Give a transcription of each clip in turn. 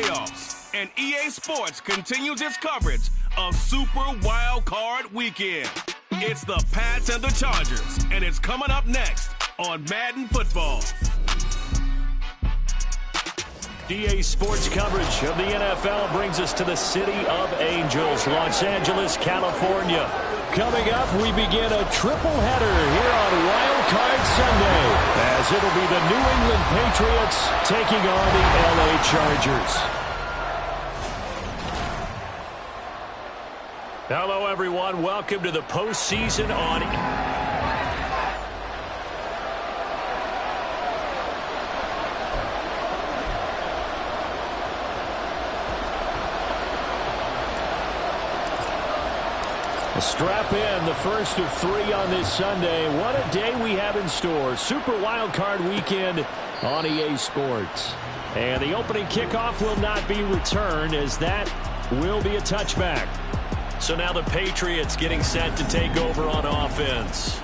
playoffs, and EA Sports continues its coverage of Super Wild Card Weekend. It's the Pats and the Chargers, and it's coming up next on Madden Football. EA Sports coverage of the NFL brings us to the City of Angels, Los Angeles, California. Coming up, we begin a triple header here on Wild Card Sunday, as it'll be the New England Patriots taking on the LA Chargers. Hello, everyone. Welcome to the postseason on Strap in, the first of 3 on this Sunday. What a day we have in store. Super Wild Card Weekend on EA Sports. And the opening kickoff will not be returned, as that will be a touchback. So now the Patriots getting set to take over on offense.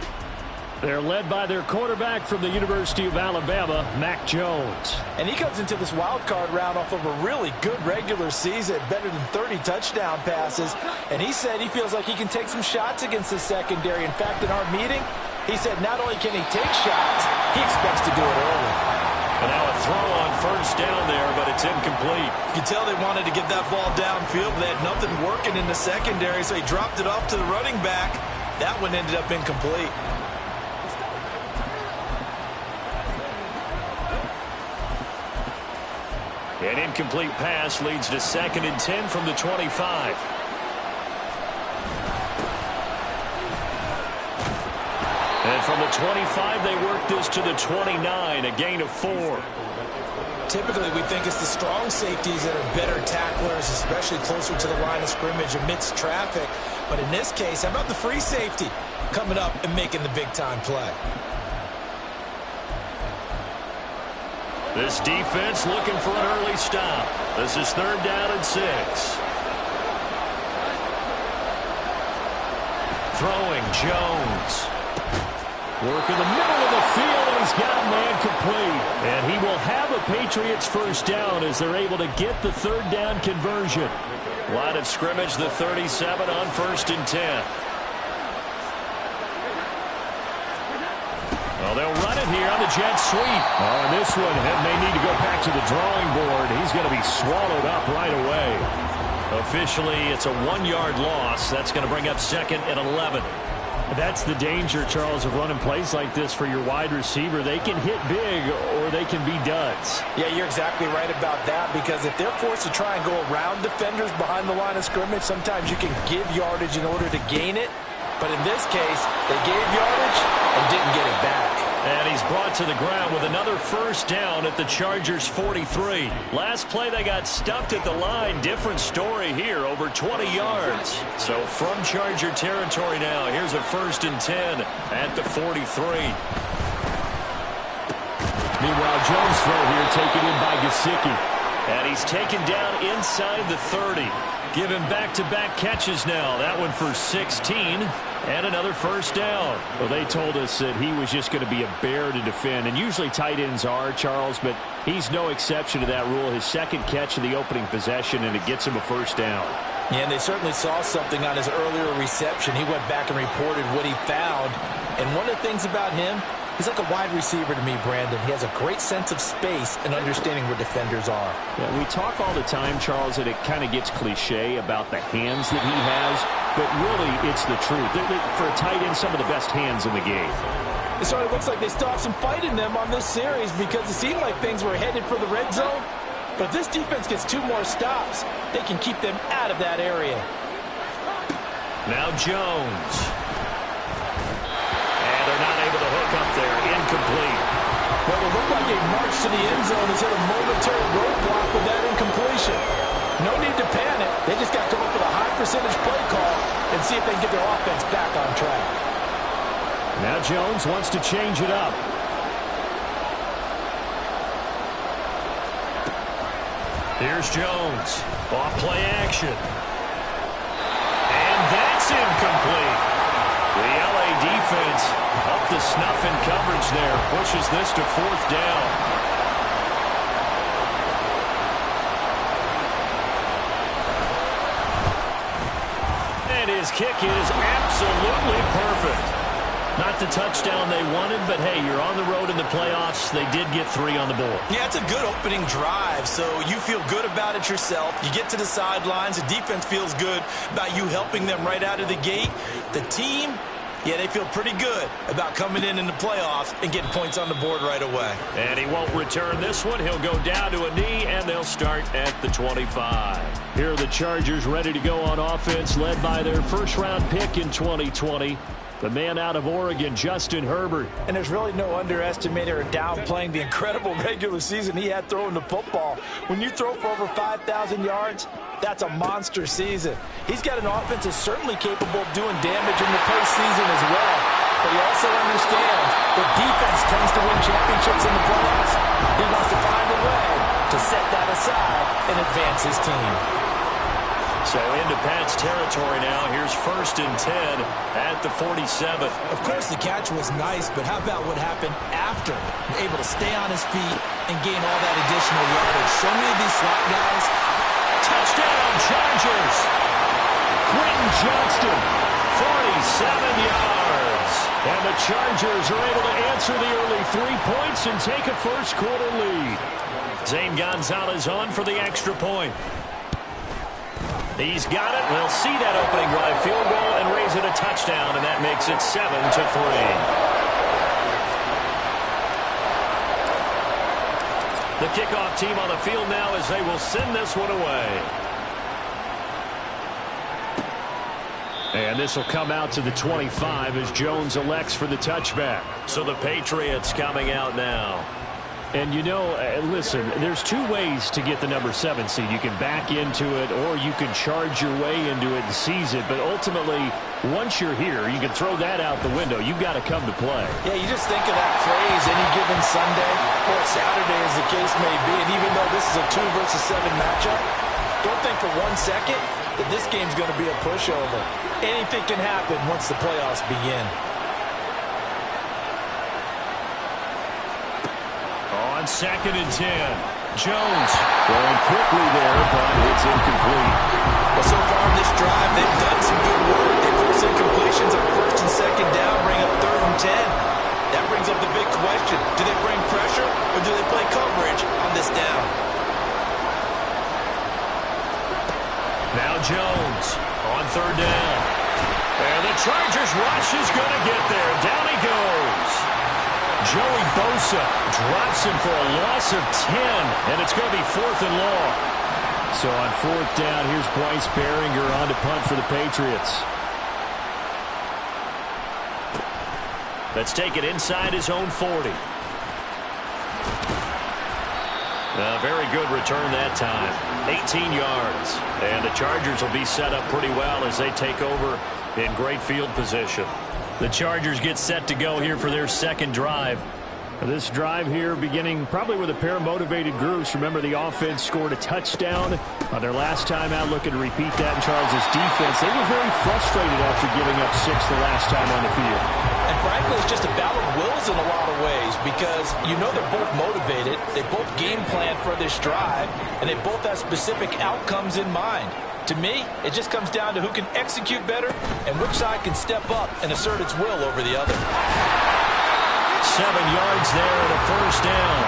They're led by their quarterback from the University of Alabama, Mac Jones. And he comes into this wild card round off of a really good regular season, better than 30 touchdown passes. And he said he feels like he can take some shots against the secondary. In fact, in our meeting, he said not only can he take shots, he expects to do it early. And now a throw on first down there, but it's incomplete. You can tell they wanted to get that ball downfield, but they had nothing working in the secondary, so he dropped it off to the running back. That one ended up incomplete. An incomplete pass leads to 2nd and 10 from the 25. And from the 25, they work this to the 29, a gain of 4. Typically, we think it's the strong safeties that are better tacklers, especially closer to the line of scrimmage amidst traffic. But in this case, how about the free safety coming up and making the big-time play? This defense looking for an early stop. This is 3rd down and 6. Throwing, Jones. Work in the middle of the field, and he's got a man complete. And he will have a Patriots first down as they're able to get the 3rd down conversion. Line of scrimmage, the 37 on 1st and 10. Well, they'll run it here on the jet sweep. Oh, and this one may need to go back to the drawing board. He's going to be swallowed up right away. Officially, it's a 1-yard loss. That's going to bring up 2nd and 11. That's the danger, Charles, of running plays like this for your wide receiver. They can hit big or they can be duds. Yeah, you're exactly right about that, because if they're forced to try and go around defenders behind the line of scrimmage, sometimes you can give yardage in order to gain it. But in this case, they gave yardage and didn't get it back. And he's brought to the ground with another first down at the Chargers' 43. Last play, they got stuffed at the line. Different story here, over 20 yards. So from Charger territory now, here's a 1st and 10 at the 43. Meanwhile, Jones' throw here taken in by Gesicki. And he's taken down inside the 30. Give him back-to-back catches now. That one for 16 and another first down. Well, they told us that he was just going to be a bear to defend, and usually tight ends are, Charles, but he's no exception to that rule. His 2nd catch of the opening possession, and it gets him a first down. Yeah, and they certainly saw something on his earlier reception. He went back and reported what he found. And one of the things about him, he's like a wide receiver to me, Brandon. He has a great sense of space and understanding where defenders are. Yeah, we talk all the time, Charles, that it kind of gets cliche about the hands that he has, but really it's the truth. For a tight end, some of the best hands in the game. It sort of looks like they still have some fight in them on this series, because it seemed like things were headed for the red zone. But if this defense gets 2 more stops, they can keep them out of that area. Now Jones. They're not able to hook up there. Incomplete. Well, it looked like a march to the end zone has hit a momentary roadblock with that incompletion. No need to panic. They just got to come up with a high percentage play call and see if they can get their offense back on track. Now Jones wants to change it up. Here's Jones. Off play action. And that's incomplete. The LA defense up to snuff in coverage there. Pushes this to 4th down. his kick is absolutely perfect. Not the touchdown they wanted, but hey, you're on the road in the playoffs. They did get 3 on the board. Yeah, it's a good opening drive, so you feel good about it yourself. You get to the sidelines. The defense feels good about you helping them right out of the gate. The team, yeah, they feel pretty good about coming in the playoffs and getting points on the board right away. And he won't return this one. He'll go down to a knee, and they'll start at the 25. Here are the Chargers ready to go on offense, led by their first-round pick in 2020. The man out of Oregon, Justin Herbert. And there's really no underestimating or downplaying the incredible regular season he had throwing the football. When you throw for over 5,000 yards, that's a monster season. He's got an offense that's certainly capable of doing damage in the postseason as well. But he also understands that defense tends to win championships in the playoffs. He wants to find a way to set that aside and advance his team. So into Pat's territory now. Here's 1st and 10 at the 47. Of course, the catch was nice, but how about what happened after? Able to stay on his feet and gain all that additional yardage. So many of these slot guys. Touchdown, Chargers! Quentin Johnston, 47 yards. And the Chargers are able to answer the early 3 points and take a first-quarter lead. Zane Gonzalez on for the extra point. He's got it. We'll see that opening drive field goal and raise it a touchdown, and that makes it 7-3. The kickoff team on the field now as they will send this one away. And this will come out to the 25 as Jones elects for the touchback. So the Patriots coming out now. And, you know, listen, there's 2 ways to get the number 7 seed. You can back into it or you can charge your way into it and seize it. But ultimately, once you're here, you can throw that out the window. You've got to come to play. Yeah, you just think of that phrase, any given Sunday or Saturday as the case may be. And even though this is a 2 versus 7 matchup, don't think for 1 second that this game's going to be a pushover. Anything can happen once the playoffs begin. On 2nd and 10, Jones throwing quickly there, but it's incomplete. Well, so far in this drive, they've done some good work. They force incompletions on 1st and 2nd down, bring up 3rd and 10. That brings up the big question. Do they bring pressure or do they play coverage on this down? Now Jones on 3rd down. And the Chargers rush is going to get there. Down he goes. Joey Bosa drops him for a loss of 10, and it's going to be 4th and long. So on 4th down, here's Bryce Behringer on to punt for the Patriots. Let's take it inside his own 40. A very good return that time. 18 yards. And the Chargers will be set up pretty well as they take over in great field position. The Chargers get set to go here for their 2nd drive. This drive here beginning probably with a pair of motivated groups. Remember, the offense scored a touchdown on their last time out, looking to repeat that in Charles' defense. They were very frustrated after giving up 6 the last time on the field. And frankly, it's just a battle of wills in a lot of ways because you know they're both motivated. They both game plan for this drive, and they both have specific outcomes in mind. To me, it just comes down to who can execute better and which side can step up and assert its will over the other. 7 yards there and a 1st down.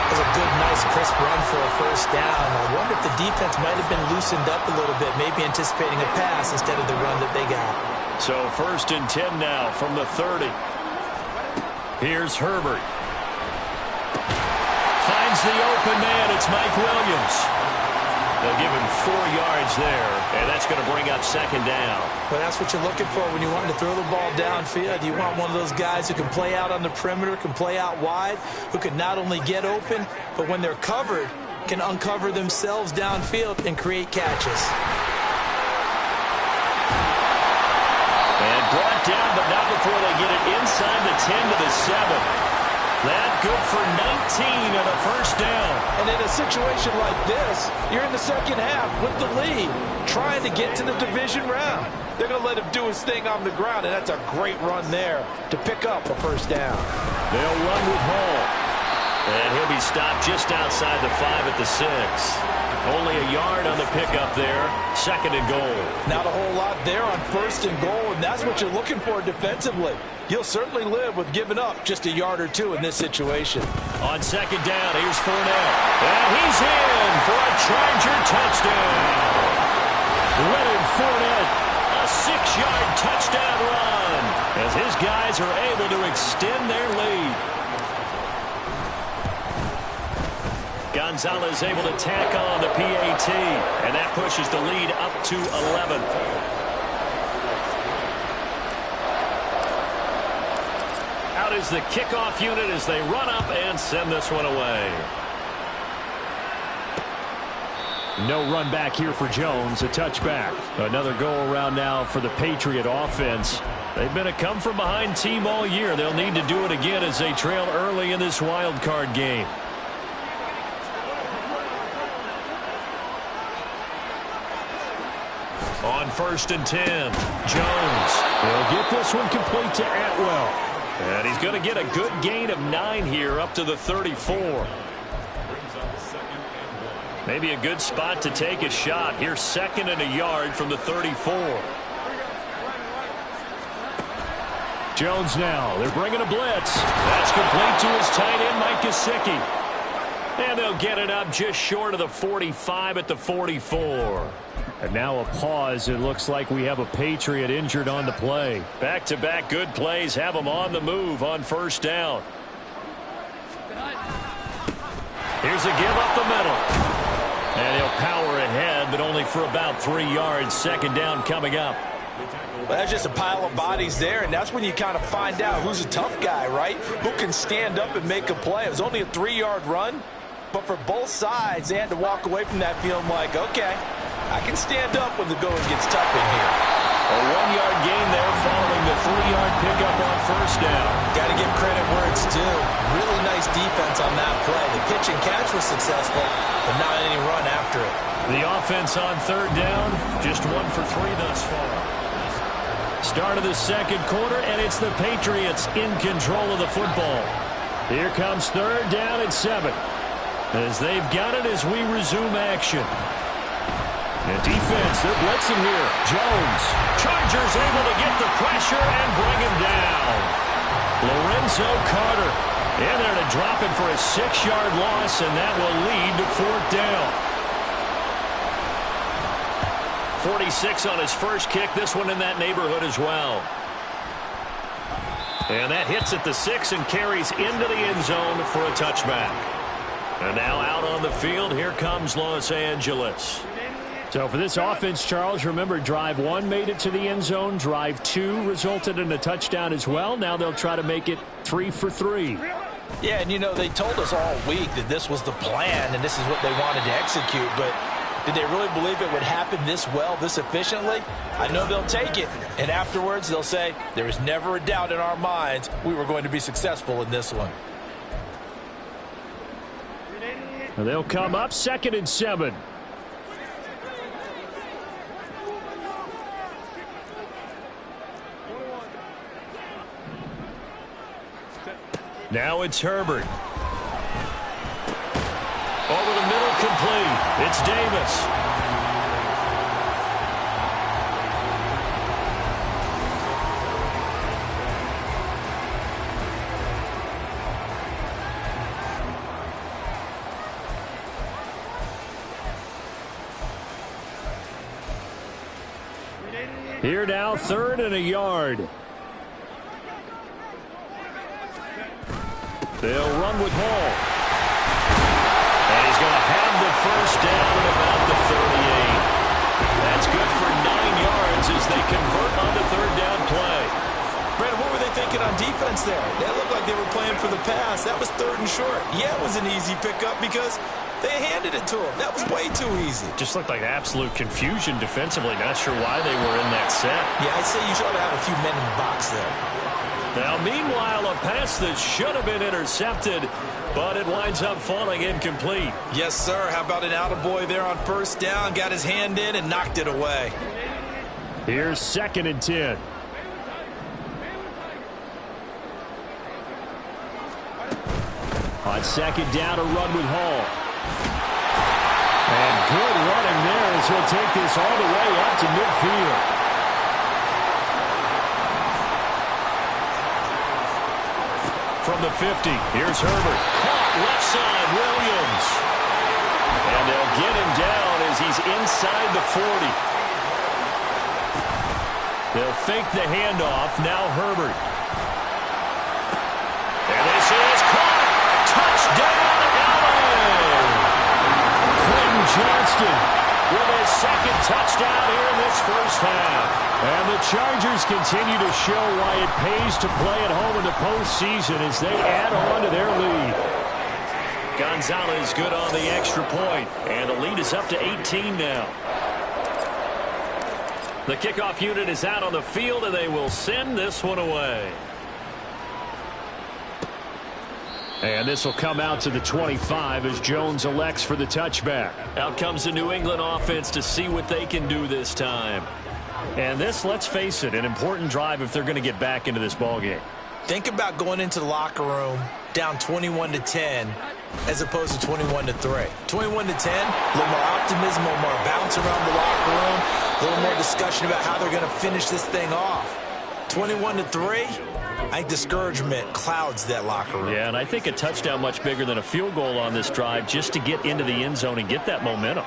It was a good, nice, crisp run for a 1st down. I wonder if the defense might have been loosened up a little bit, maybe anticipating a pass instead of the run that they got. So 1st and 10 now from the 30. Here's Herbert. Finds the open man. It's Mike Williams. They'll give him 4 yards there, and that's going to bring up 2nd down. Well, that's what you're looking for when you want to throw the ball downfield. You want one of those guys who can play out on the perimeter, can play out wide, who can not only get open, but when they're covered, can uncover themselves downfield and create catches. And brought down, but not before they get it inside the 10 to the 7. That good for 19 and a 1st down. And in a situation like this, you're in the 2nd half with the lead, trying to get to the division round. They're going to let him do his thing on the ground, and that's a great run there to pick up a 1st down. They'll run with Hall. And he'll be stopped just outside the 5 at the 6. Only a yard on the pickup there. 2nd and goal. Not a whole lot there on 1st and goal, and that's what you're looking for defensively. You'll certainly live with giving up just a yard or two in this situation. On 2nd down, here's Fournette. And he's in for a Charger touchdown. Leonard Fournette, a 6-yard touchdown run as his guys are able to extend their lead. Gonzalez able to tack on the PAT, and that pushes the lead up to 11. Out is the kickoff unit as they run up and send this one away. No run back here for Jones, a touchback. Another go-around now for the Patriot offense. They've been a come-from-behind team all year. They'll need to do it again as they trail early in this wild card game. On 1st and 10, Jones. He'll get this one complete to Atwell. And he's going to get a good gain of 9 here up to the 34. Maybe a good spot to take a shot. Here's 2nd and a yard from the 34. Jones now. They're bringing a blitz. That's complete to his tight end, Mike Gesicki. And they'll get it up just short of the 45 at the 44. And now a pause. It looks like we have a Patriot injured on the play. Back-to-back good plays have them on the move on 1st down. Here's a give up the middle. And he'll power ahead, but only for about 3 yards. 2nd down coming up. Well, that's just a pile of bodies there, and that's when you kind of find out who's a tough guy, right? Who can stand up and make a play. It was only a 3-yard run, but for both sides, they had to walk away from that feeling like, okay, I can stand up when the going gets tough in here. A 1-yard gain there following the 3-yard pickup on 1st down. Got to give credit where it's due. Really nice defense on that play. The pitch and catch was successful, but not any run after it. The offense on 3rd down, just 1 for 3 thus far. Start of the 2nd quarter, and it's the Patriots in control of the football. Here comes 3rd down and 7. As they've got it as we resume action. And defense, they're blitzing here. Jones. Chargers able to get the pressure and bring him down. Lorenzo Carter in there to drop it for a 6-yard loss, and that will lead to 4th down. 46 on his first kick. This one in that neighborhood as well. And that hits at the 6 and carries into the end zone for a touchback. And now out on the field, here comes Los Angeles. So for this offense, Charles, remember drive 1 made it to the end zone. Drive 2 resulted in a touchdown as well. Now they'll try to make it 3 for 3. Yeah, and you know, they told us all week that this was the plan and this is what they wanted to execute, but did they really believe it would happen this well, this efficiently? I know they'll take it, and afterwards they'll say, there was never a doubt in our minds we were going to be successful in this one. And they'll come up 2nd and 7. Now it's Herbert. Over the middle, complete. It's Davis. Here now, 3rd and a yard. They'll run with Hall. And he's going to have the 1st down at about the 38. That's good for 9 yards as they convert on the 3rd down play. Brandon, what were they thinking on defense there? That looked like they were playing for the pass. That was 3rd and short. Yeah, it was an easy pickup because they handed it to him. That was way too easy. Just looked like absolute confusion defensively. Not sure why they were in that set. Yeah, I'd say you should have a few men in the box there. Now, meanwhile, a pass that should have been intercepted, but it winds up falling incomplete. Yes, sir. How about an attaboy there on 1st down? Got his hand in and knocked it away. Here's 2nd and 10. On 2nd down, a run with Hall. And as he'll take this all the way up to midfield. From the 50, here's Herbert. Caught left side, Williams. And they'll get him down as he's inside the 40. They'll fake the handoff. Now Herbert. And this is caught. Touchdown, LA! Quentin Johnston with his second touchdown here in this first half. And the Chargers continue to show why it pays to play at home in the postseason as they add on to their lead. Gonzalez good on the extra point, and the lead is up to 18 now. The kickoff unit is out on the field, and they will send this one away. And this will come out to the 25 as Jones elects for the touchback. Out comes the New England offense to see what they can do this time. And this, let's face it, an important drive if they're going to get back into this ballgame. Think about going into the locker room down 21-10 as opposed to 21-3. 21-10, a little more optimism, a little more bounce around the locker room, a little more discussion about how they're going to finish this thing off. 21-3, I think discouragement clouds that locker room. Yeah, and I think a touchdown much bigger than a field goal on this drive just to get into the end zone and get that momentum.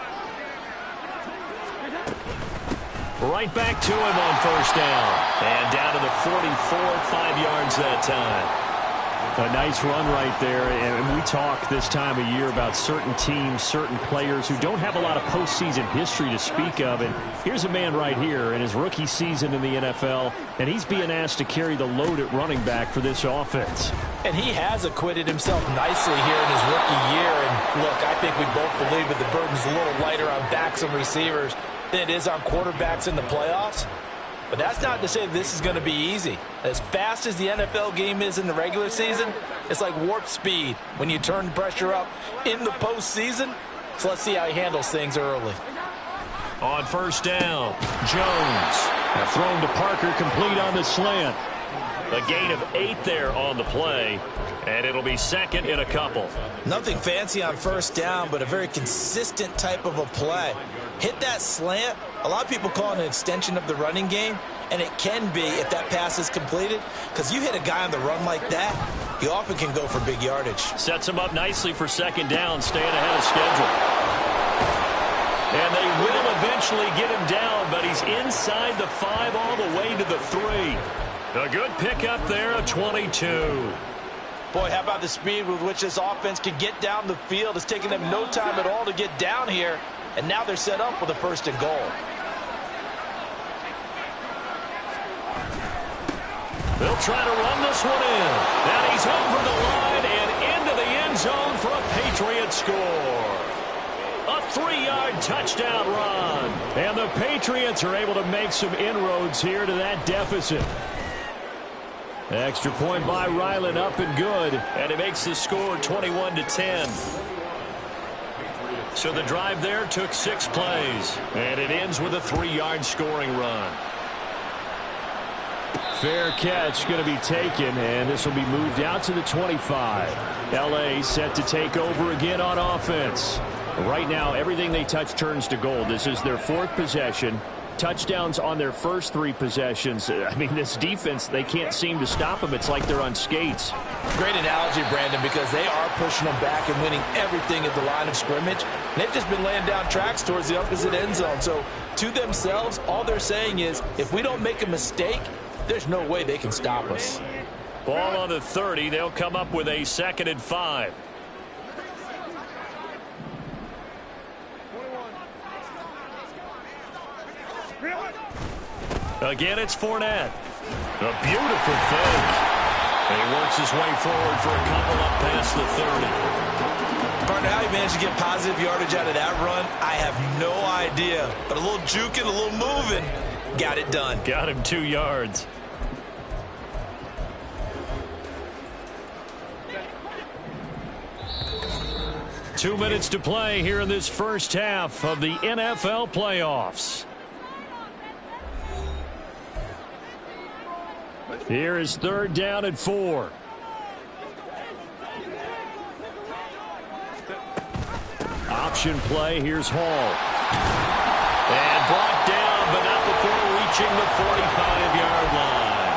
Right back to him on first down. And down to the 44, 5 yards that time. A nice run right there, and we talk this time of year about certain teams, certain players who don't have a lot of postseason history to speak of, and here's a man right here in his rookie season in the NFL, and he's being asked to carry the load at running back for this offense. And he has acquitted himself nicely here in his rookie year, and look, I think we both believe that the burden's a little lighter on backs and receivers than it is on quarterbacks in the playoffs. But that's not to say this is going to be easy. As fast as the NFL game is in the regular season, it's like warp speed when you turn the pressure up in the postseason. So let's see how he handles things early. On first down, Jones. Thrown to Parker, complete on the slant. A gain of 8 there on the play, and it'll be second in a couple. Nothing fancy on first down, but a very consistent type of a play. Hit that slant. A lot of people call it an extension of the running game, and it can be if that pass is completed, because you hit a guy on the run like that, you often can go for big yardage. Sets him up nicely for second down, staying ahead of schedule. And they will eventually get him down, but he's inside the 5 all the way to the 3. A good pickup there, a 22. Boy, how about the speed with which this offense can get down the field? It's taken them no time at all to get down here, and now they're set up with a 1st and goal. They'll try to run this one in. And he's over the line and into the end zone for a Patriot score. A 3-yard touchdown run. And the Patriots are able to make some inroads here to that deficit. Extra point by Ryland, up and good. And it makes the score 21-10. So the drive there took 6 plays. And it ends with a 3-yard scoring run. Fair catch going to be taken, and this will be moved out to the 25. LA set to take over again on offense. Right now, everything they touch turns to gold. This is their 4th possession. Touchdowns on their first 3 possessions. I mean, this defense, they can't seem to stop them. It's like they're on skates. Great analogy, Brandon, because they are pushing them back and winning everything at the line of scrimmage. They've just been laying down tracks towards the opposite end zone. So, to themselves, all they're saying is, if we don't make a mistake, there's no way they can stop us. Ball on the 30. They'll come up with a 2nd and 5. Again, it's Fournette. A beautiful fake. And he works his way forward for a couple up past the 30. Partner, how he managed to get positive yardage out of that run, I have no idea. But a little juking, a little moving, got it done. Got him 2 yards. Two minutes to play here in this first half of the NFL playoffs. Here is 3rd down and 4. Option play. Here's Hall. And brought down, but not before reaching the 45-yard line.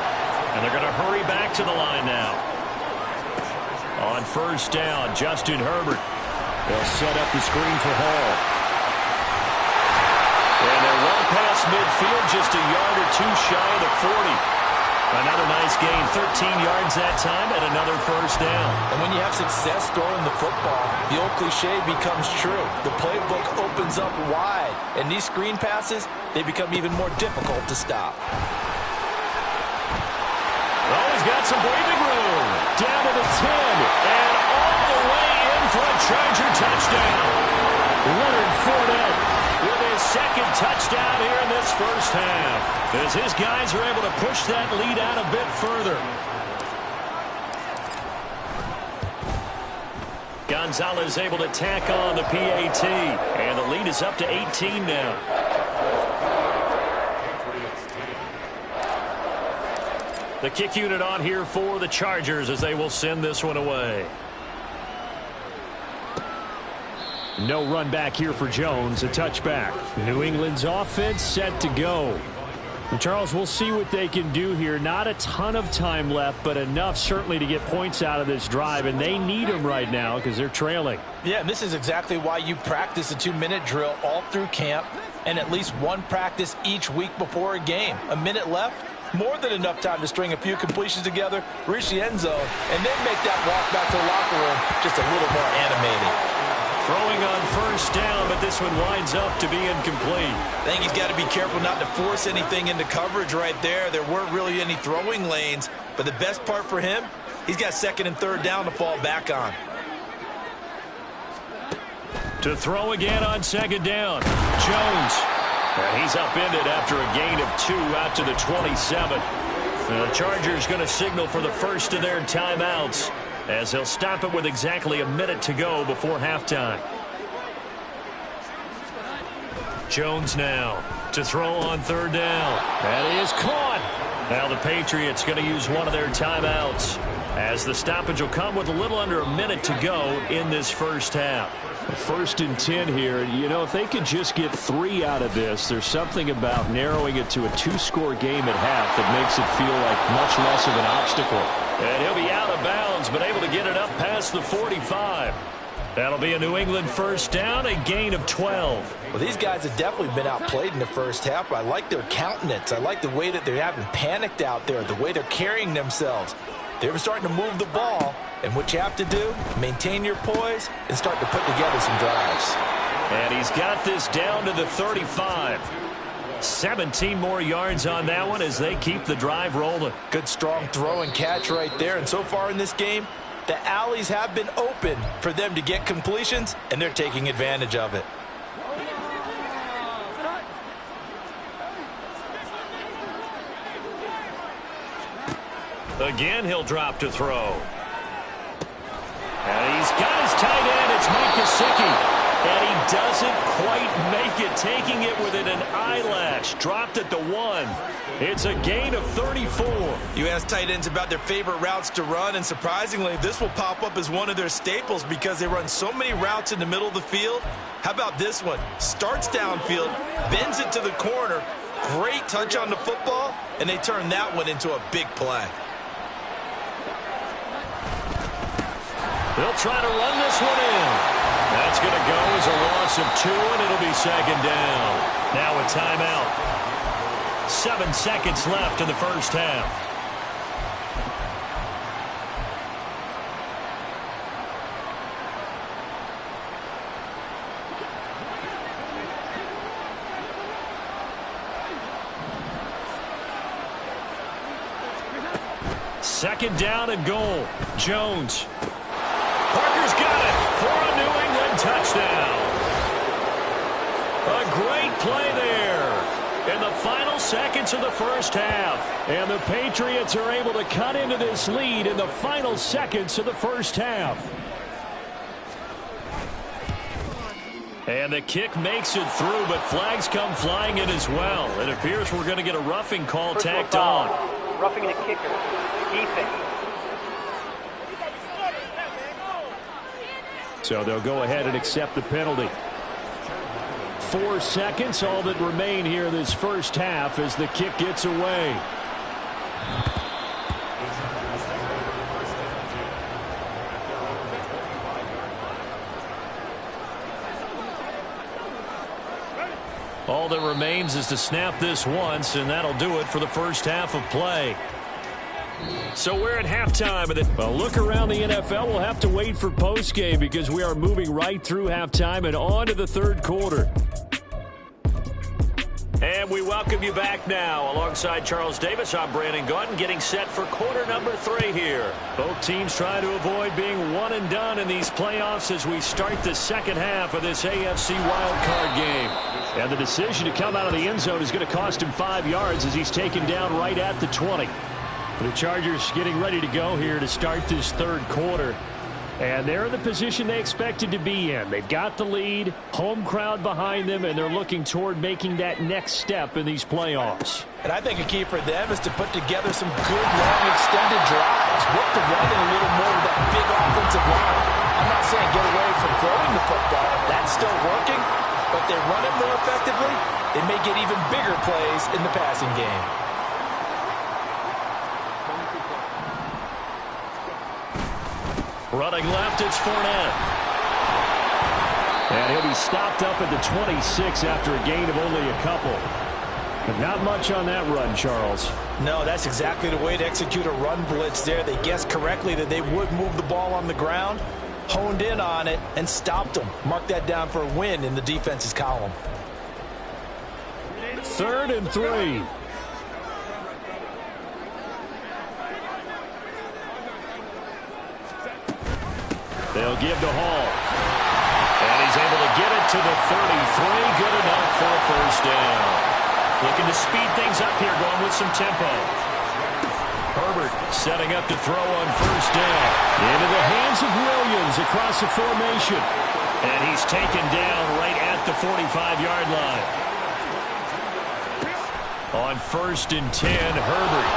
And they're going to hurry back to the line now. On first down, Justin Herbert. They'll set up the screen for Hall. And they're well past midfield, just a yard or two shy of the 40. Another nice gain, 13 yards that time, and another first down. And when you have success throwing the football, the old cliche becomes true. The playbook opens up wide, and these screen passes, they become even more difficult to stop. Oh, he's got some breathing room. Down to the 10, and all the way in for a Charger touchdown. Leonard Fournette with his second touchdown here in this first half, as his guys are able to push that lead out a bit further. Gonzalez able to tack on the PAT, and the lead is up to 18 now. The kick unit on here for the Chargers as they will send this one away. No run back here for Jones, a touchback. New England's offense set to go. And Charles, we'll see what they can do here. Not a ton of time left, but enough certainly to get points out of this drive, and they need them right now because they're trailing. Yeah, and this is exactly why you practice a 2-minute drill all through camp and at least one practice each week before a game. A minute left, more than enough time to string a few completions together, reach the end zone, and then make that walk back to the locker room just a little more animated. Throwing on first down, but this one winds up to be incomplete. I think he's got to be careful not to force anything into coverage right there. There weren't really any throwing lanes, but the best part for him, he's got second and third down to fall back on. To throw again on second down, Jones. And he's upended after a gain of 2 out to the 27. The Chargers going to signal for the first of their timeouts, as they'll stop it with exactly a minute to go before halftime. Jones now to throw on third down. That is caught. Now the Patriots going to use one of their timeouts, as the stoppage will come with a little under a minute to go in this first half. First and 10 here. You know, if they could just get 3 out of this, there's something about narrowing it to a 2-score game at half that makes it feel like much less of an obstacle. And he'll be out of bounds, but able to get it up past the 45. That'll be a New England first down, a gain of 12. Well, these guys have definitely been outplayed in the first half. I like their countenance. I like the way that they haven't panicked out there, the way they're carrying themselves. They're starting to move the ball, and what you have to do, maintain your poise and start to put together some drives. And he's got this down to the 35. 17 more yards on that one as they keep the drive rolling. Good strong throw and catch right there. And so far in this game, the alleys have been open for them to get completions, and they're taking advantage of it. Again, he'll drop to throw. And he's got his tight end. It's Mike Gesicki. And he doesn't quite make it, taking it within an eyelash. Dropped at the 1. It's a gain of 34. You ask tight ends about their favorite routes to run, and surprisingly, this will pop up as one of their staples because they run so many routes in the middle of the field. How about this one? Starts downfield, bends it to the corner, great touch on the football, and they turn that one into a big play. They'll try to run this one in. That's going to go as a loss of 2, and it'll be second down. Now a timeout. 7 seconds left in the first half. Second down and goal. Jones. Parker's got it for a New England touchdown. A great play there in the final seconds of the first half. And the Patriots are able to cut into this lead in the final seconds of the first half. And the kick makes it through, but flags come flying in as well. It appears we're going to get a roughing call tacked on. Roughing the kicker. Defense. So they'll go ahead and accept the penalty. 4 seconds, all that remain here this first half as the kick gets away. All that remains is to snap this once, and that'll do it for the first half of play. So we're at halftime. Well, look around the NFL. We'll have to wait for postgame because we are moving right through halftime and on to the third quarter. And we welcome you back now. Alongside Charles Davis, I'm Brandon Gaudin, getting set for quarter number 3 here. Both teams trying to avoid being one and done in these playoffs as we start the second half of this AFC wildcard game. And the decision to come out of the end zone is going to cost him 5 yards as he's taken down right at the 20. The Chargers getting ready to go here to start this third quarter. And they're in the position they expected to be in. They've got the lead, home crowd behind them, and they're looking toward making that next step in these playoffs. And I think a key for them is to put together some good, long, extended drives. Work the run in a little more with that big offensive line. I'm not saying get away from throwing the football. That's still working. But they run it more effectively, they may get even bigger plays in the passing game. Running left, it's Fournette. And he'll be stopped up at the 26 after a gain of only a couple. But not much on that run, Charles. No, that's exactly the way to execute a run blitz there. They guessed correctly that they would move the ball on the ground, honed in on it, and stopped them. Mark that down for a win in the defense's column. 3rd and 3. They'll give to Hall. And he's able to get it to the 33. Good enough for a first down. Looking to speed things up here, going with some tempo. Herbert setting up to throw on first down. Into the hands of Williams across the formation. And he's taken down right at the 45-yard line. On 1st and 10, Herbert.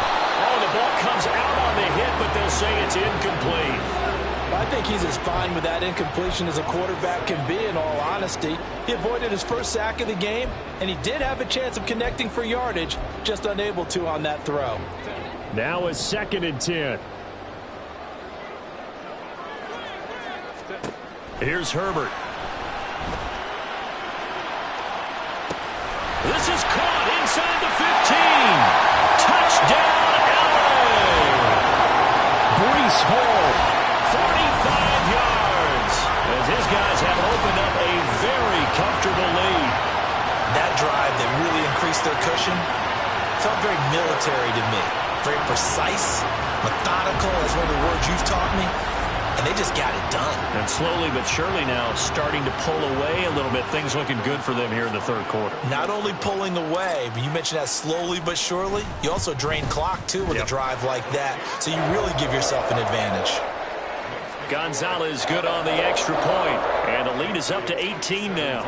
Oh, the ball comes out on the hit, but they'll say it's incomplete. I think he's as fine with that incompletion as a quarterback can be, in all honesty. He avoided his first sack of the game, and he did have a chance of connecting for yardage, just unable to on that throw. Now a 2nd and 10. Here's Herbert. This is caught inside the 15. Touchdown, LA! Breece Hall. 45 yards as his guys have opened up a very comfortable lead. That drive that really increased their cushion felt very military to me. Very precise, methodical, as one of the words you've taught me. And they just got it done. And slowly but surely now starting to pull away a little bit. Things looking good for them here in the third quarter. Not only pulling away, but you mentioned that slowly but surely. You also drain clock, too, with a drive like that. So you really give yourself an advantage. Gonzalez good on the extra point. And the lead is up to 18 now.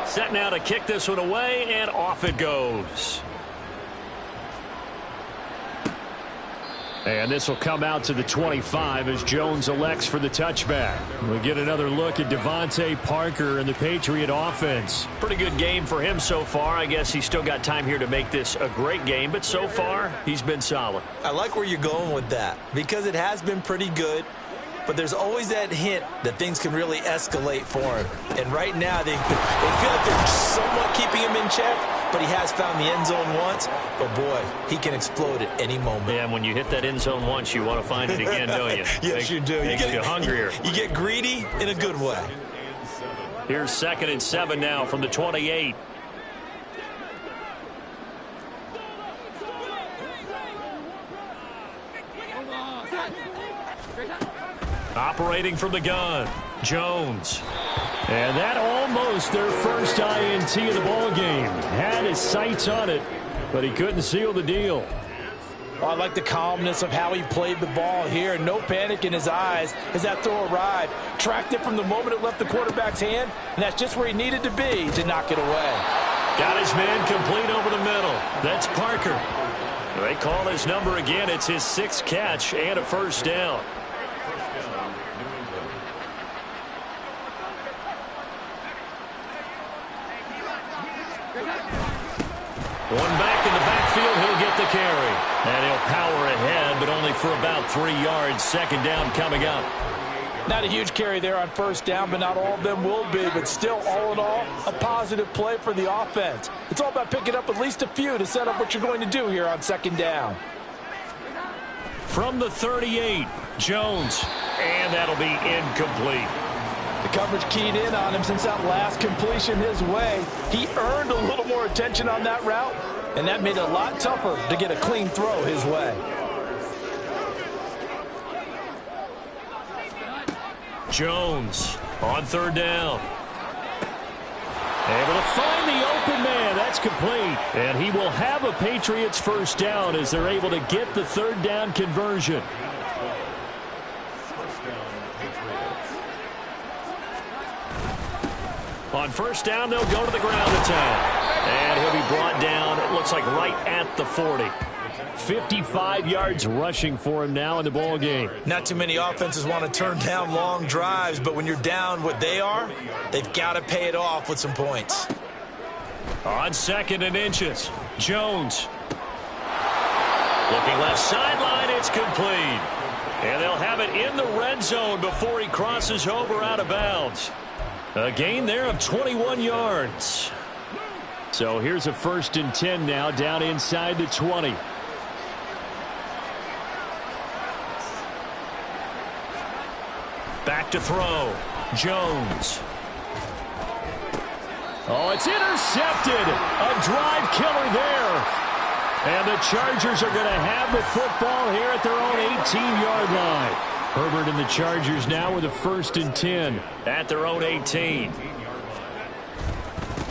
Set now to kick this one away, and off it goes. And this will come out to the 25 as Jones elects for the touchback. We get another look at Devontae Parker and the Patriot offense. Pretty good game for him so far. I guess he's still got time here to make this a great game, but so far he's been solid. I like where you're going with that because it has been pretty good, but there's always that hint that things can really escalate for him. And right now they feel like they're somewhat keeping him in check, but he has found the end zone once. But, boy, he can explode at any moment. Yeah, and when you hit that end zone once, you want to find it again, don't you? Yes, you do. Makes you hungrier. You get greedy in a good way. Here's 2nd and 7 now from the 28. Operating from the gun, Jones. And that almost their first INT of the ball game. Had his sights on it, but he couldn't seal the deal. Well, I like the calmness of how he played the ball here. No panic in his eyes as that throw arrived. Tracked it from the moment it left the quarterback's hand, and that's just where he needed to be to knock it away. Got his man complete over the middle. That's Parker. They call his number again. It's his 6th catch and a first down. One back in the backfield, he'll get the carry. And he'll power ahead, but only for about 3 yards. Second down coming up. Not a huge carry there on first down, but not all of them will be. But still, all in all, a positive play for the offense. It's all about picking up at least a few to set up what you're going to do here on second down. From the 38, Jones. And that'll be incomplete. The coverage keyed in on him since that last completion his way. He earned a little more attention on that route, and that made it a lot tougher to get a clean throw his way. Jones on third down. Able to find the open man. That's complete. And he will have a Patriots first down as they're able to get the third down conversion. On first down, they'll go to the ground attack. And he'll be brought down, it looks like right at the 40. 55 yards rushing for him now in the ball game. Not too many offenses want to turn down long drives, but when you're down what they are, they've got to pay it off with some points. On second and inches, Jones. Looking left sideline, it's complete. And they'll have it in the red zone before he crosses over out of bounds. A gain there of 21 yards. So here's a 1st and 10 now down inside the 20. Back to throw. Jones. Oh, it's intercepted. A drive killer there. And the Chargers are going to have the football here at their own 18-yard line. Herbert and the Chargers now with a 1st and 10 at their own 18.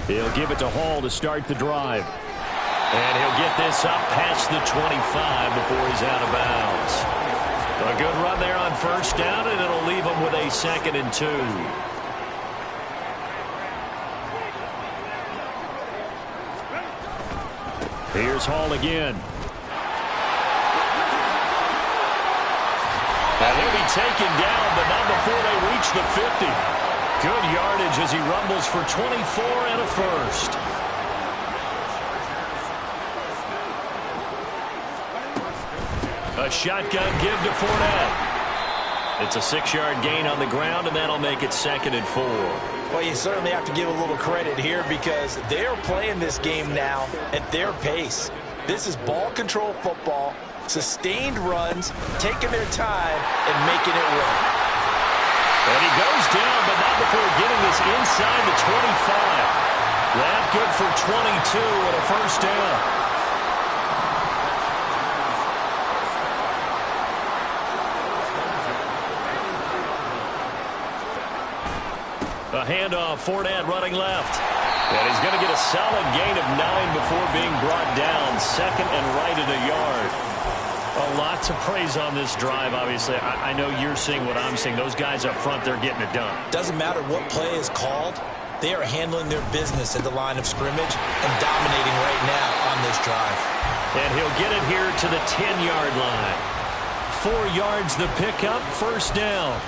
He'll give it to Hall to start the drive. And he'll get this up past the 25 before he's out of bounds. A good run there on first down, and it'll leave him with a 2nd and 2. Here's Hall again. And he'll be taken down, but not before they reach the 50. Good yardage as he rumbles for 24 and a first. A shotgun give to Fournette. It's a 6-yard gain on the ground, and that'll make it 2nd and 4. Well, you certainly have to give a little credit here because they're playing this game now at their pace. This is ball control football, sustained runs, taking their time, and making it work. And he goes down, but not before getting this inside the 25. That good for 22 and a first down. A handoff, Fournette running left. And he's going to get a solid gain of 9 before being brought down. 2nd and right at a yard. A lot to praise on this drive, obviously. I know you're seeing what I'm seeing. Those guys up front, they're getting it done. Doesn't matter what play is called. They are handling their business at the line of scrimmage and dominating right now on this drive. And he'll get it here to the 10-yard line. 4 yards the pickup, first down.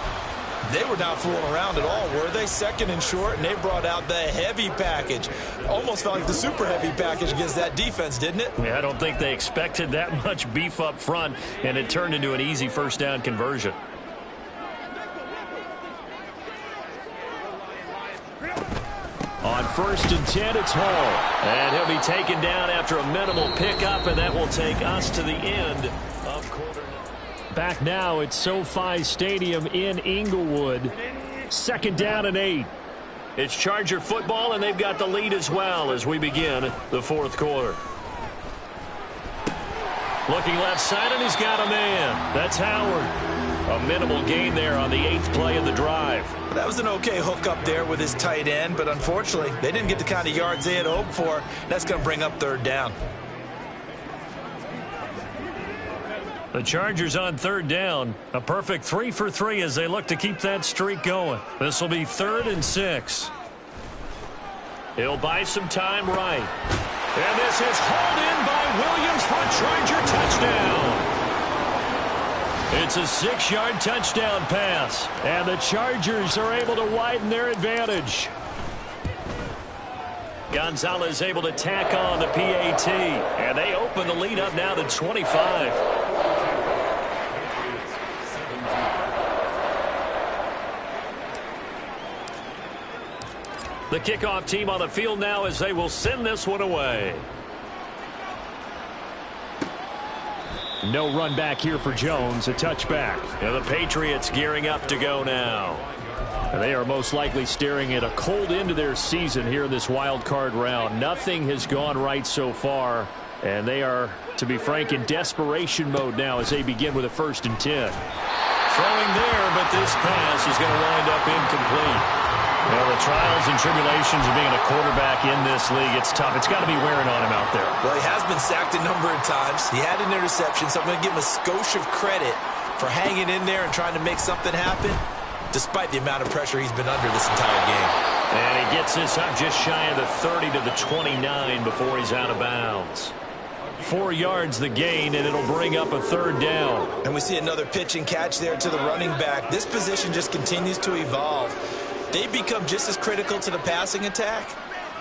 They were not fooling around at all, were they? 2nd and short, and they brought out the heavy package. Almost felt like the super heavy package against that defense, didn't it? Yeah, I don't think they expected that much beef up front, and it turned into an easy first down conversion. On 1st and 10, it's Hall. And he'll be taken down after a minimal pickup, and that will take us to the end of quarter. Back now at SoFi Stadium in Inglewood. 2nd down and 8. It's Charger football, and they've got the lead as well as we begin the 4th quarter. Looking left side, and he's got a man. That's Howard. A minimal gain there on the 8th play of the drive. That was an okay hook up there with his tight end, but unfortunately, they didn't get the kind of yards they had hoped for. That's going to bring up 3rd down. The Chargers on 3rd down. A perfect 3 for 3 as they look to keep that streak going. This will be 3rd and 6. He'll buy some time right. And this is hauled in by Williams for a Charger touchdown. It's a 6-yard touchdown pass. And the Chargers are able to widen their advantage. Gonzalez able to tack on the PAT, and they open the lead up now to 25. The kickoff team on the field now as they will send this one away. No run back here for Jones, a touchback. And the Patriots gearing up to go now. They are most likely staring at a cold end to their season here in this wild card round. Nothing has gone right so far, and they are, to be frank, in desperation mode now as they begin with a 1st and 10. Throwing there, but this pass is going to wind up incomplete. Well, the trials and tribulations of being a quarterback in this league, it's tough. It's got to be wearing on him out there. Well, he has been sacked a number of times. He had an interception, so I'm going to give him a skosh of credit for hanging in there and trying to make something happen, despite the amount of pressure he's been under this entire game. And he gets this up just shy of the 30 to the 29 before he's out of bounds. 4 yards the gain, and it'll bring up a 3rd down. And we see another pitch and catch there to the running back. This position just continues to evolve. They become just as critical to the passing attack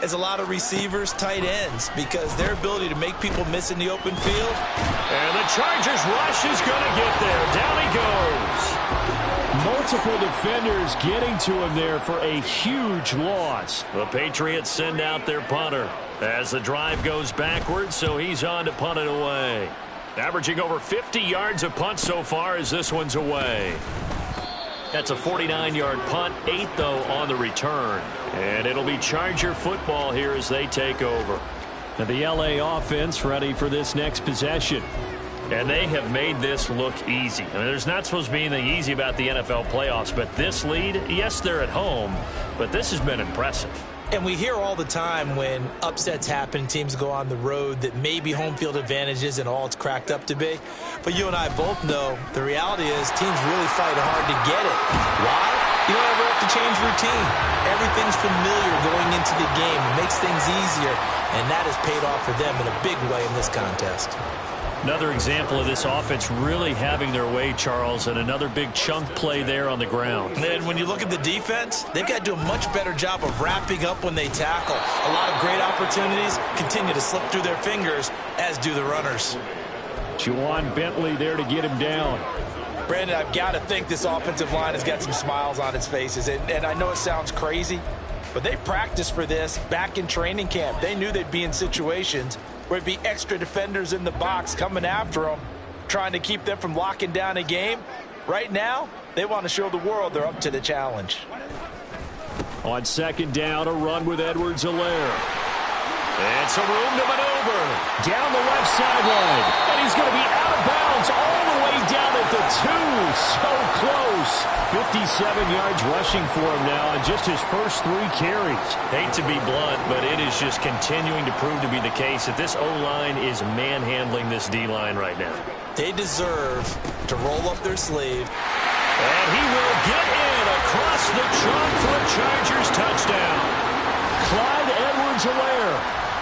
as a lot of receivers, tight ends, because their ability to make people miss in the open field. And the Chargers rush is going to get there. Down he goes. Multiple defenders getting to him there for a huge loss. The Patriots send out their punter as the drive goes backwards, so he's on to punt it away. Averaging over 50 yards a punt so far as this one's away. That's a 49-yard punt, 8 though on the return. And it'll be Charger football here as they take over. And the LA offense ready for this next possession. And they have made this look easy. I mean, there's not supposed to be anything easy about the NFL playoffs, but this lead, yes, they're at home, but this has been impressive. And we hear all the time when upsets happen, teams go on the road, that maybe home field advantage isn't all it's cracked up to be. But you and I both know the reality is teams really fight hard to get it. Why? You don't ever have to change routine. Everything's familiar going into the game. It makes things easier, and that has paid off for them in a big way in this contest. Another example of this offense really having their way, Charles, and another big chunk play there on the ground. And when you look at the defense, they've got to do a much better job of wrapping up when they tackle. A lot of great opportunities continue to slip through their fingers, as do the runners. Juwan Bentley there to get him down. Brandon, I've got to think this offensive line has got some smiles on its faces. And I know it sounds crazy, but they practiced for this back in training camp. They knew they'd be in situations where it'd be extra defenders in the box coming after them, trying to keep them from locking down a game. Right now, they want to show the world they're up to the challenge. On 2nd down, a run with Edwards-Helaire. And some room to maneuver. Down the left sideline. And he's going to be out of bounds all the way down at the 2. So close. 57 yards rushing for him now in just his first 3 carries. Hate to be blunt, but it is just continuing to prove to be the case that this O-line is manhandling this D-line right now. They deserve to roll up their sleeve. And he will get in across the trunk for a Chargers touchdown. Clyde Edwards-Helaire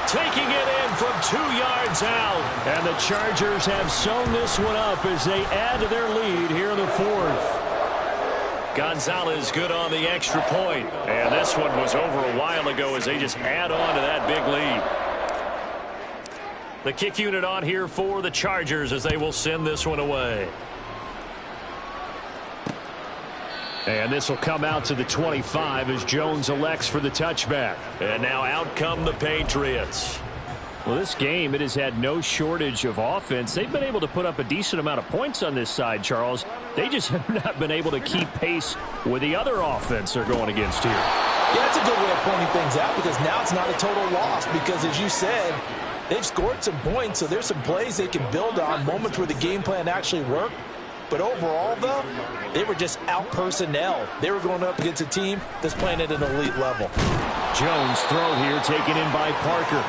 taking it in from 2 yards out. And the Chargers have sewn this one up as they add to their lead here in the 4th. Gonzalez good on the extra point. And this one was over a while ago as they just add on to that big lead. The kick unit on here for the Chargers as they will send this one away. And this will come out to the 25 as Jones elects for the touchback. And now out come the Patriots. Well, this game, it has had no shortage of offense. They've been able to put up a decent amount of points on this side, Charles. They just have not been able to keep pace with the other offense they're going against here. Yeah, that's a good way of pointing things out because now it's not a total loss because, as you said, they've scored some points, so there's some plays they can build on, moments where the game plan actually worked. But overall, though, they were just out-personnel. They were going up against a team that's playing at an elite level. Jones throw here taken in by Parker.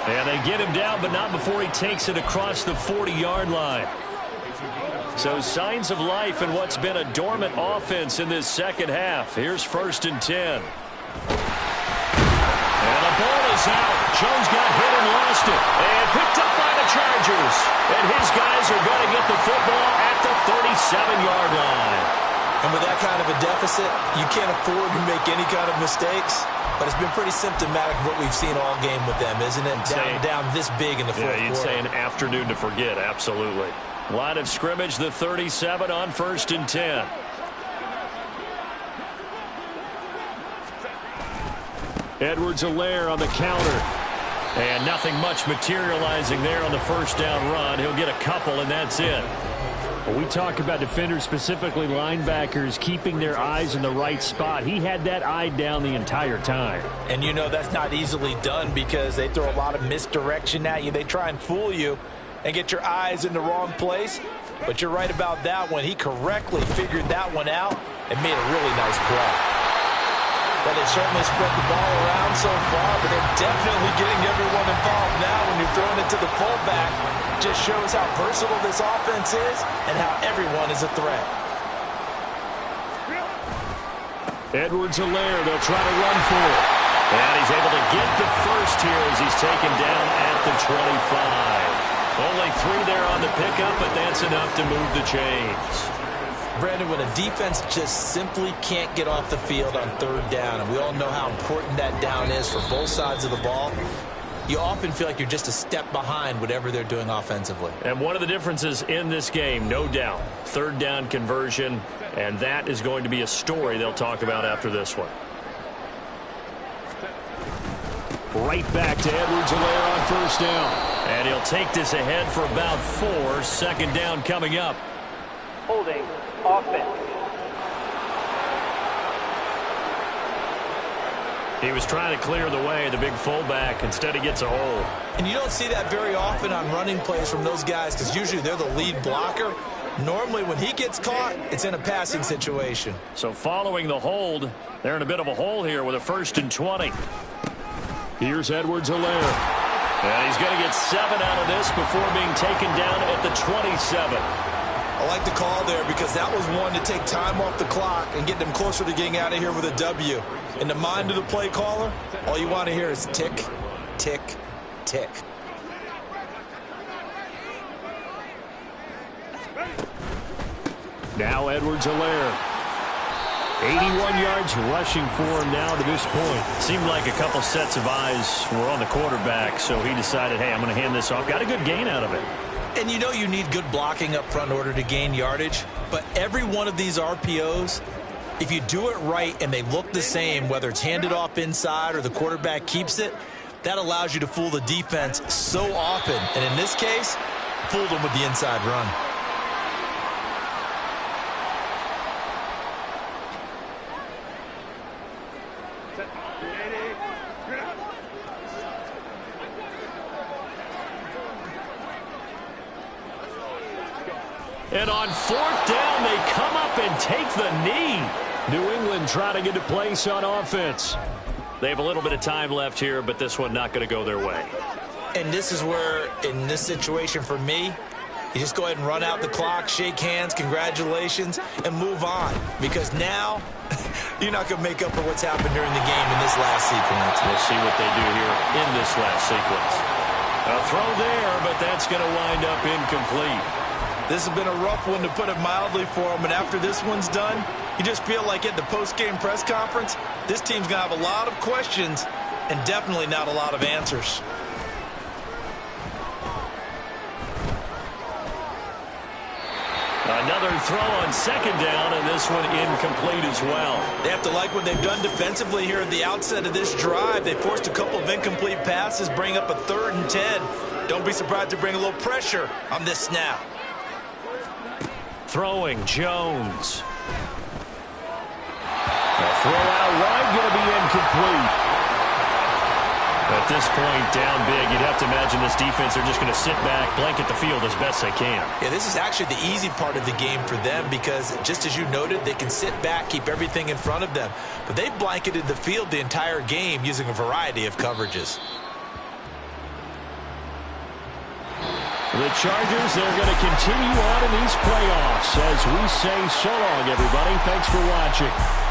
And they get him down, but not before he takes it across the 40-yard line. So signs of life in what's been a dormant offense in this second half. Here's 1st and 10. And the ball is out. Jones got hit and lost it. And picked up by the Chargers. And his guys are going to get the football at the 37-yard line. And with that kind of a deficit, you can't afford to make any kind of mistakes. But it's been pretty symptomatic of what we've seen all game with them, isn't it? Down this big in the fourth quarter. Yeah, you'd say an afternoon to forget, absolutely. Line of scrimmage, the 37 on 1st and 10. Edwards-Helaire on the counter. And nothing much materializing there on the first down run. He'll get a couple, and that's it. When we talk about defenders, specifically linebackers, keeping their eyes in the right spot. He had that eye down the entire time. And you know that's not easily done because they throw a lot of misdirection at you. They try and fool you and get your eyes in the wrong place. But you're right about that one. He correctly figured that one out and made a really nice play. Well, they certainly spread the ball around so far, but they're definitely getting everyone involved now when you're throwing it to the fullback. Just shows how versatile this offense is and how everyone is a threat. Edwards-Helaire, they'll try to run for it. And he's able to get the first here as he's taken down at the 25. Only 3 there on the pickup, but that's enough to move the chains. Brandon, when a defense just simply can't get off the field on 3rd down, and we all know how important that down is for both sides of the ball, you often feel like you're just a step behind whatever they're doing offensively. And one of the differences in this game, no doubt, 3rd down conversion, and that is going to be a story they'll talk about after this one. Right back to Edwards-Helaire on 1st down. And he'll take this ahead for about 4. 2nd down coming up. Holding offense. He was trying to clear the way, the big fullback. Instead, he gets a hold. And you don't see that very often on running plays from those guys because usually they're the lead blocker. Normally, when he gets caught, it's in a passing situation. So following the hold, they're in a bit of a hole here with a 1st and 20. Here's Edwards-Helaire. And he's going to get 7 out of this before being taken down at the 27. I like the call there because that was one to take time off the clock and get them closer to getting out of here with a W. In the mind of the play caller, all you want to hear is tick, tick, tick. Now Edwards-Helaire. 81 yards rushing for him now to this point. Seemed like a couple sets of eyes were on the quarterback, so he decided, hey, I'm going to hand this off. Got a good gain out of it. And you know you need good blocking up front in order to gain yardage, but every one of these RPOs, if you do it right and they look the same, whether it's handed off inside or the quarterback keeps it, that allows you to fool the defense so often. And in this case, fooled them with the inside run. And on 4th down, they come up and take the knee. New England trying to get a place on offense. They have a little bit of time left here, but this one not going to go their way. And this is where, in this situation for me, you just go ahead and run out the clock, shake hands, congratulations, and move on. Because now, you're not going to make up for what's happened during the game in this last sequence. We'll see what they do here in this last sequence. A throw there, but that's going to wind up incomplete. This has been a rough one, to put it mildly, for them. And after this one's done, you just feel like at the post-game press conference, this team's going to have a lot of questions and definitely not a lot of answers. Another throw on 2nd down, and this one incomplete as well. They have to like what they've done defensively here at the outset of this drive. They forced a couple of incomplete passes, bring up a 3rd and 10. Don't be surprised to bring a little pressure on this snap. Throwing Jones. A throw out wide, going to be incomplete. At this point, down big, you'd have to imagine this defense are just going to sit back, blanket the field as best they can. Yeah, this is actually the easy part of the game for them because, just as you noted, they can sit back, keep everything in front of them. But they've blanketed the field the entire game using a variety of coverages. The Chargers, they're going to continue on in these playoffs as we say so long, everybody. Thanks for watching.